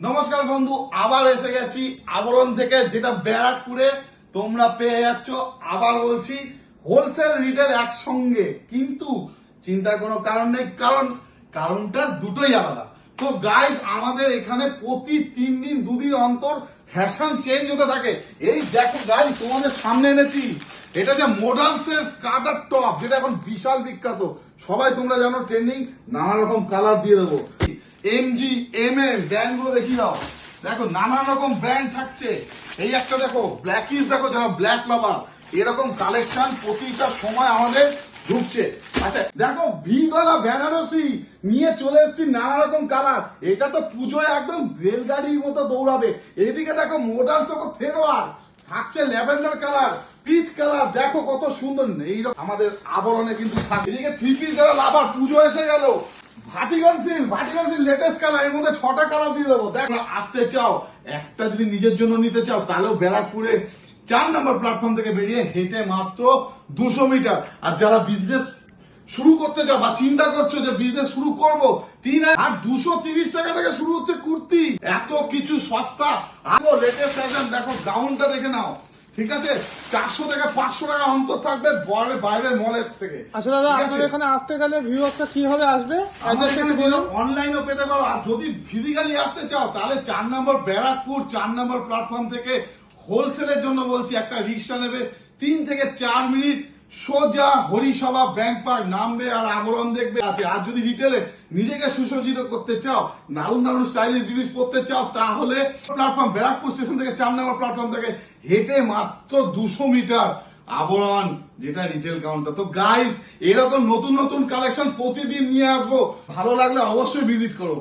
নমস্কার বন্ধু, আবার এসে গেছি আবরণ থেকে, যেটা ব্যারাকপুরে তোমরা পেয়ে যাচ্ছ। আবার বলছি, হোলসেল রিটেল একসঙ্গে, কিন্তু চিন্তার কোনো কারণ নেই, কারণটা দুটোই আলাদা। তো গাইজ, আমাদের এখানে প্রতি 3 দিন 2 দিন অন্তর ফ্যাশন চেঞ্জ হতে থাকে। এই দেখো গাইজ, তোমাদের সামনে এনেছি, এটা যে মডার্নস এর স্কার্টার টপ, যেটা এখন বিশাল বিখ্যাত, সবাই তোমরা জানো, ট্রেন্ডিং, নানা রকম কালার দিয়ে দেবো। এমজি, এমএম ব্র্যান্ড গুলো দেখিয়ে দাও। দেখো নানা রকম ব্র্যান্ড থাকছে। এই একটা দেখো ব্ল্যাকিস, দেখো যারা ব্ল্যাক লাভার, এরকম কালেকশন প্রতিটা সময় আমাদের ঢুকছে। আচ্ছা দেখো, ভি গলা বেনারসি নিয়ে চলে এসেছি, নানা রকম কালার। এটা তো পুজোয় একদম রেলগাড়ির মতো দৌড়াবে। এদিকে দেখো মডার্ন সব থেরোয়ার থাকছে, ল্যাভেন্ডার কালার, পিচ কালার, দেখো কত সুন্দর। এইরকম আমাদের আবরণে কিন্তু থাকে। এদিকে 3 পিস যারা লাভার, পুজো এসে গেল, ভাটিগন সিল্ক লেটেস্ট কালার, এর মধ্যে 6টা কালার দিয়ে দেবো। দেখো, আসতে চাও, একটা যদি নিজের জন্য নিতে চাও, তাহলেও ব্যারাকপুরে 4 নম্বর প্ল্যাটফর্ম থেকে বেরিয়ে হেঁটে মাত্র 200 মিটার। আর যারা বিজনেস শুরু করতে চাও বা চিন্তা করছো যে বিজনেস শুরু করবো, 230 টাকা থেকে শুরু হচ্ছে কুর্তি। এত কিছু সস্তা। আরো লেটেস্ট ফ্যাশন, দেখো গাউনটা দেখে নাও, ঠিক আছে, 400 থেকে 500 টাকা অন্তর থাকবে বাইরের মলের থেকে। আচ্ছা দাদা, আপনার এখানে আসতে গেলে ভিউয়ার্সরা কিভাবে আসবে? অনলাইনও পেতে পারো, আর যদি ফিজিক্যালি আসতে চাও তাহলে 4 নম্বর ব্যারাকপুর 4 নম্বর প্ল্যাটফর্ম থেকে হোলসেলের জন্য বলছি, একটা রিক্সা নেবে, 3 থেকে 4 মিনিট সোজা হরিসভা ব্যাংক পার্ক নামবে আর আবরণ দেখবে আছে। আর যদি রিটেলে নিজেকে সুসজ্জিত করতে চাও, দারুণ দারুণ স্টাইলিশ জিনিস পড়তে চাও, তাহলে প্ল্যাটফর্ম ব্যারাকপুর স্টেশন থেকে 4 নম্বর প্ল্যাটফর্ম থেকে হেঁটে মাত্র 200 মিটার আবরণ, যেটা রিটেল কাউন্টার। তো গাইজ, এরকম নতুন নতুন কালেকশন প্রতিদিন নিয়ে আসবো। ভালো লাগলে অবশ্যই ভিজিট করো।